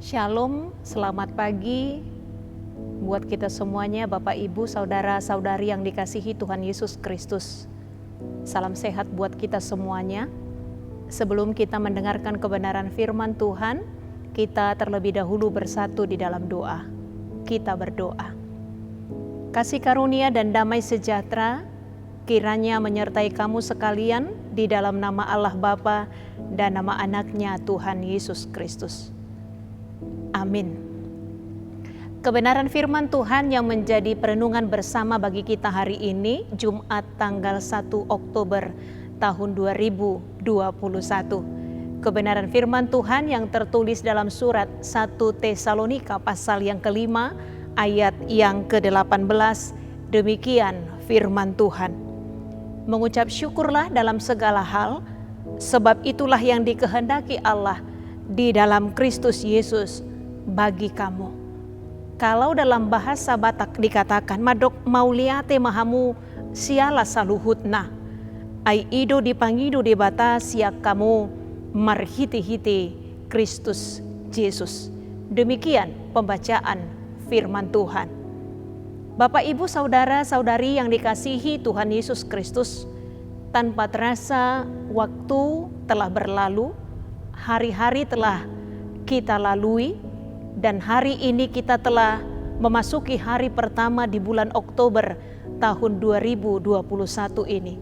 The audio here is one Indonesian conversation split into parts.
Shalom, selamat pagi buat kita semuanya, Bapak, Ibu, Saudara-saudari yang dikasihi Tuhan Yesus Kristus. Salam sehat buat kita semuanya. Sebelum kita mendengarkan kebenaran firman Tuhan, kita terlebih dahulu bersatu di dalam doa. Kita berdoa. Kasih karunia dan damai sejahtera kiranya menyertai kamu sekalian di dalam nama Allah Bapa dan nama anaknya Tuhan Yesus Kristus. Amin. Kebenaran firman Tuhan yang menjadi perenungan bersama bagi kita hari ini, Jumat tanggal 1 Oktober tahun 2021. Kebenaran firman Tuhan yang tertulis dalam surat 1 Tesalonika pasal yang kelima, ayat yang ke-18. Demikian firman Tuhan. Mengucap syukurlah dalam segala hal, sebab itulah yang dikehendaki Allah di dalam Kristus Yesus bagi kamu. Kalau dalam bahasa Batak dikatakan madok mauliate mahamu siala saluhutna, ai ido dipangido di bata siak kamu marhiti-hiti Kristus Yesus. Demikian pembacaan firman Tuhan. Bapak, Ibu, Saudara-saudari yang dikasihi Tuhan Yesus Kristus, tanpa terasa waktu telah berlalu, hari-hari telah kita lalui, dan hari ini kita telah memasuki hari pertama di bulan Oktober tahun 2021 ini.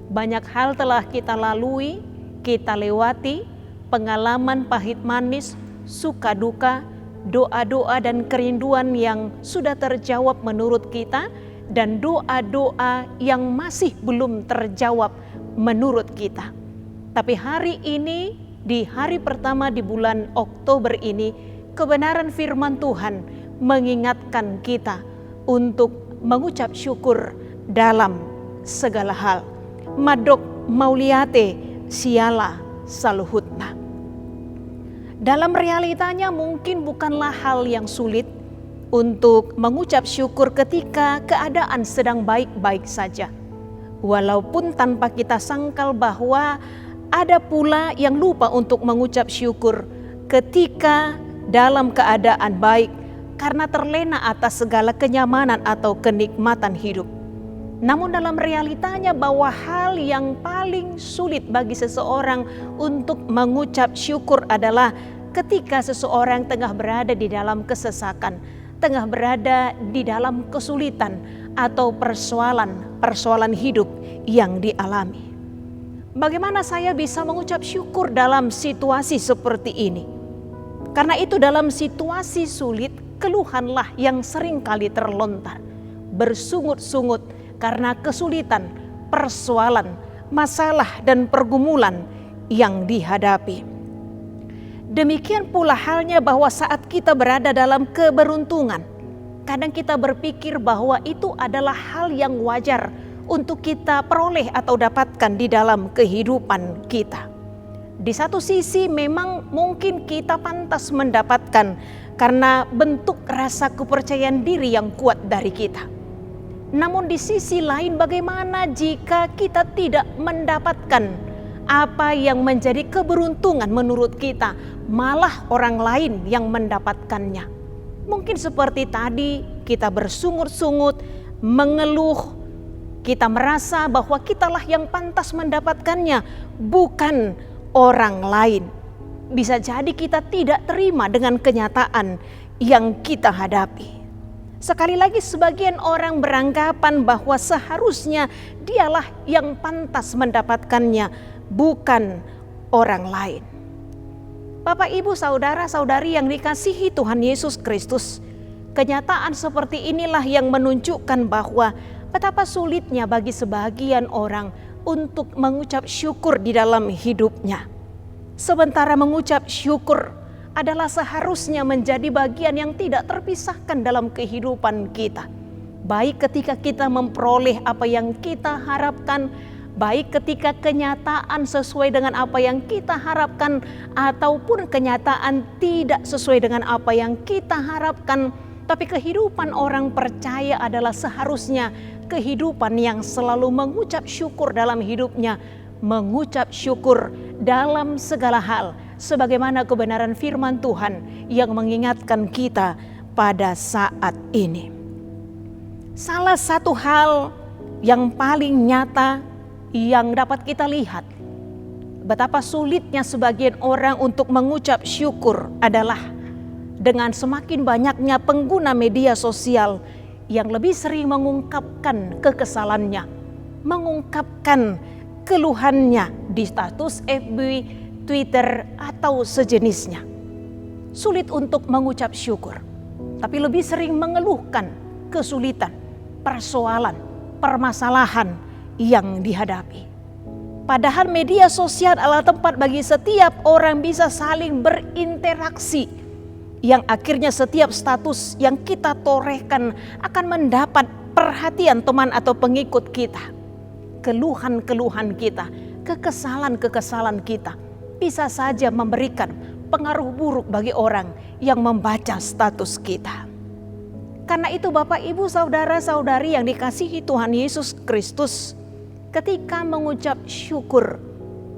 Banyak hal telah kita lalui, kita lewati, pengalaman pahit manis, suka duka, doa-doa dan kerinduan yang sudah terjawab menurut kita, dan doa-doa yang masih belum terjawab menurut kita. Tapi hari ini, di hari pertama di bulan Oktober ini, kebenaran firman Tuhan mengingatkan kita untuk mengucap syukur dalam segala hal. Madok mauliate siala saluhutna. Dalam realitanya mungkin bukanlah hal yang sulit untuk mengucap syukur ketika keadaan sedang baik-baik saja. Walaupun tanpa kita sangkal bahwa ada pula yang lupa untuk mengucap syukur ketika dalam keadaan baik karena terlena atas segala kenyamanan atau kenikmatan hidup. Namun dalam realitanya bahwa hal yang paling sulit bagi seseorang untuk mengucap syukur adalah ketika seseorang tengah berada di dalam kesesakan, tengah berada di dalam kesulitan atau persoalan hidup yang dialami. Bagaimana saya bisa mengucap syukur dalam situasi seperti ini? Karena itu dalam situasi sulit, keluhanlah yang sering kali terlontar. Bersungut-sungut karena kesulitan, persoalan, masalah dan pergumulan yang dihadapi. Demikian pula halnya bahwa saat kita berada dalam keberuntungan, kadang kita berpikir bahwa itu adalah hal yang wajar untuk kita peroleh atau dapatkan di dalam kehidupan kita. Di satu sisi memang mungkin kita pantas mendapatkan karena bentuk rasa kepercayaan diri yang kuat dari kita. Namun di sisi lain bagaimana jika kita tidak mendapatkan apa yang menjadi keberuntungan menurut kita, malah orang lain yang mendapatkannya. Mungkin seperti tadi kita bersungut-sungut, mengeluh, kita merasa bahwa kitalah yang pantas mendapatkannya, bukan orang lain. Bisa jadi kita tidak terima dengan kenyataan yang kita hadapi. Sekali lagi sebagian orang beranggapan bahwa seharusnya dialah yang pantas mendapatkannya, bukan orang lain. Bapak, Ibu, Saudara-saudari yang dikasihi Tuhan Yesus Kristus, kenyataan seperti inilah yang menunjukkan bahwa betapa sulitnya bagi sebagian orang untuk mengucap syukur di dalam hidupnya. Sementara mengucap syukur adalah seharusnya menjadi bagian yang tidak terpisahkan dalam kehidupan kita. Baik ketika kita memperoleh apa yang kita harapkan, baik ketika kenyataan sesuai dengan apa yang kita harapkan, ataupun kenyataan tidak sesuai dengan apa yang kita harapkan. Tapi kehidupan orang percaya adalah seharusnya kehidupan yang selalu mengucap syukur dalam hidupnya, mengucap syukur dalam segala hal, sebagaimana kebenaran firman Tuhan yang mengingatkan kita pada saat ini. Salah satu hal yang paling nyata yang dapat kita lihat, betapa sulitnya sebagian orang untuk mengucap syukur adalah dengan semakin banyaknya pengguna media sosial yang lebih sering mengungkapkan kekesalannya, mengungkapkan keluhannya di status FB, Twitter, atau sejenisnya. Sulit untuk mengucap syukur, tapi lebih sering mengeluhkan kesulitan, persoalan, permasalahan yang dihadapi. Padahal media sosial adalah tempat bagi setiap orang bisa saling berinteraksi, yang akhirnya setiap status yang kita torehkan akan mendapat perhatian teman atau pengikut kita. Keluhan-keluhan kita, kekesalan-kekesalan kita bisa saja memberikan pengaruh buruk bagi orang yang membaca status kita. Karena itu Bapak, Ibu, Saudara-saudari yang dikasihi Tuhan Yesus Kristus, ketika mengucap syukur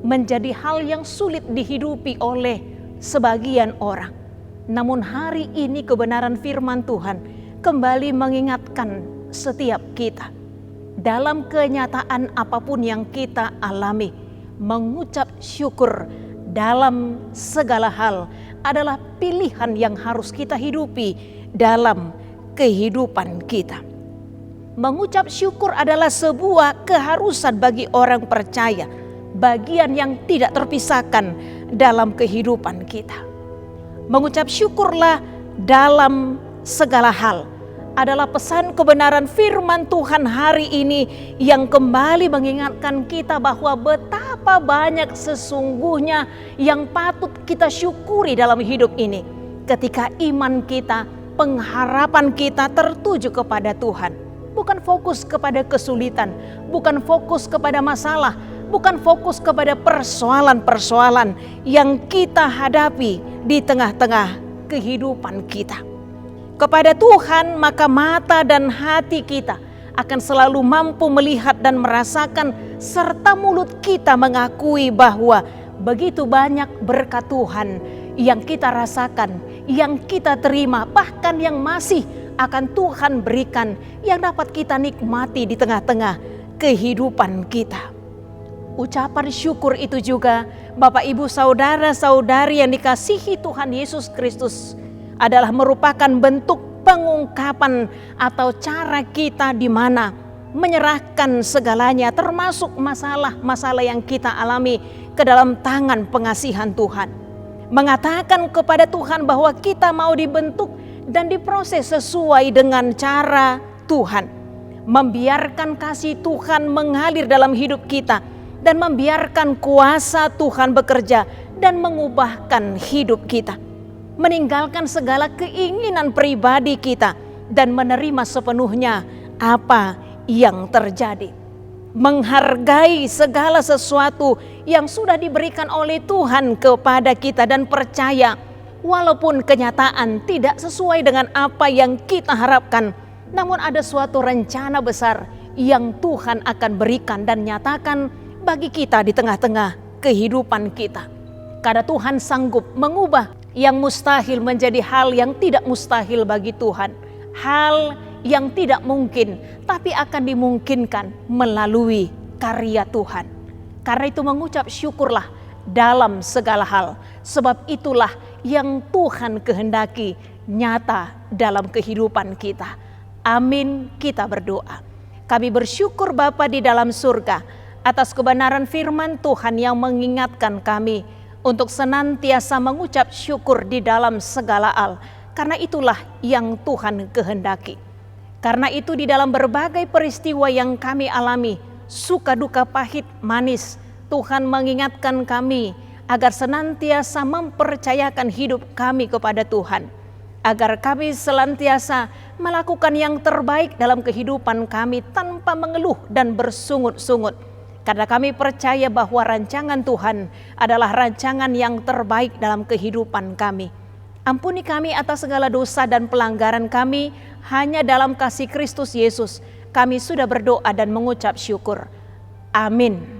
menjadi hal yang sulit dihidupi oleh sebagian orang. Namun hari ini kebenaran firman Tuhan kembali mengingatkan setiap kita, dalam kenyataan apapun yang kita alami, mengucap syukur dalam segala hal adalah pilihan yang harus kita hidupi dalam kehidupan kita. Mengucap syukur adalah sebuah keharusan bagi orang percaya, bagian yang tidak terpisahkan dalam kehidupan kita. Mengucap syukurlah dalam segala hal adalah pesan kebenaran firman Tuhan hari ini yang kembali mengingatkan kita bahwa betapa banyak sesungguhnya yang patut kita syukuri dalam hidup ini. Ketika iman kita, pengharapan kita tertuju kepada Tuhan. Bukan fokus kepada kesulitan, bukan fokus kepada masalah, bukan fokus kepada persoalan-persoalan yang kita hadapi di tengah-tengah kehidupan kita. Kepada Tuhan, maka mata dan hati kita akan selalu mampu melihat dan merasakan, serta mulut kita mengakui bahwa begitu banyak berkat Tuhan yang kita rasakan, yang kita terima, bahkan yang masih akan Tuhan berikan, yang dapat kita nikmati di tengah-tengah kehidupan kita. Ucapan syukur itu juga, Bapak, Ibu, Saudara-saudari yang dikasihi Tuhan Yesus Kristus, adalah merupakan bentuk pengungkapan atau cara kita di mana menyerahkan segalanya, termasuk masalah-masalah yang kita alami, ke dalam tangan pengasihan Tuhan. Mengatakan kepada Tuhan bahwa kita mau dibentuk dan diproses sesuai dengan cara Tuhan. Membiarkan kasih Tuhan mengalir dalam hidup kita dan membiarkan kuasa Tuhan bekerja dan mengubahkan hidup kita. Meninggalkan segala keinginan pribadi kita dan menerima sepenuhnya apa yang terjadi. Menghargai segala sesuatu yang sudah diberikan oleh Tuhan kepada kita dan percaya walaupun kenyataan tidak sesuai dengan apa yang kita harapkan, namun ada suatu rencana besar yang Tuhan akan berikan dan nyatakan bagi kita di tengah-tengah kehidupan kita. Karena Tuhan sanggup mengubah yang mustahil menjadi hal yang tidak mustahil bagi Tuhan. Hal yang tidak mungkin tapi akan dimungkinkan melalui karya Tuhan. Karena itu mengucap syukurlah dalam segala hal. Sebab itulah yang Tuhan kehendaki nyata dalam kehidupan kita. Amin, kita berdoa. Kami bersyukur Bapa di dalam surga atas kebenaran firman Tuhan yang mengingatkan kami untuk senantiasa mengucap syukur di dalam segala hal. Karena itulah yang Tuhan kehendaki. Karena itu di dalam berbagai peristiwa yang kami alami, suka duka pahit manis, Tuhan mengingatkan kami agar senantiasa mempercayakan hidup kami kepada Tuhan. Agar kami senantiasa melakukan yang terbaik dalam kehidupan kami tanpa mengeluh dan bersungut-sungut. Karena kami percaya bahwa rancangan Tuhan adalah rancangan yang terbaik dalam kehidupan kami. Ampuni kami atas segala dosa dan pelanggaran kami, hanya dalam kasih Kristus Yesus kami sudah berdoa dan mengucap syukur. Amin.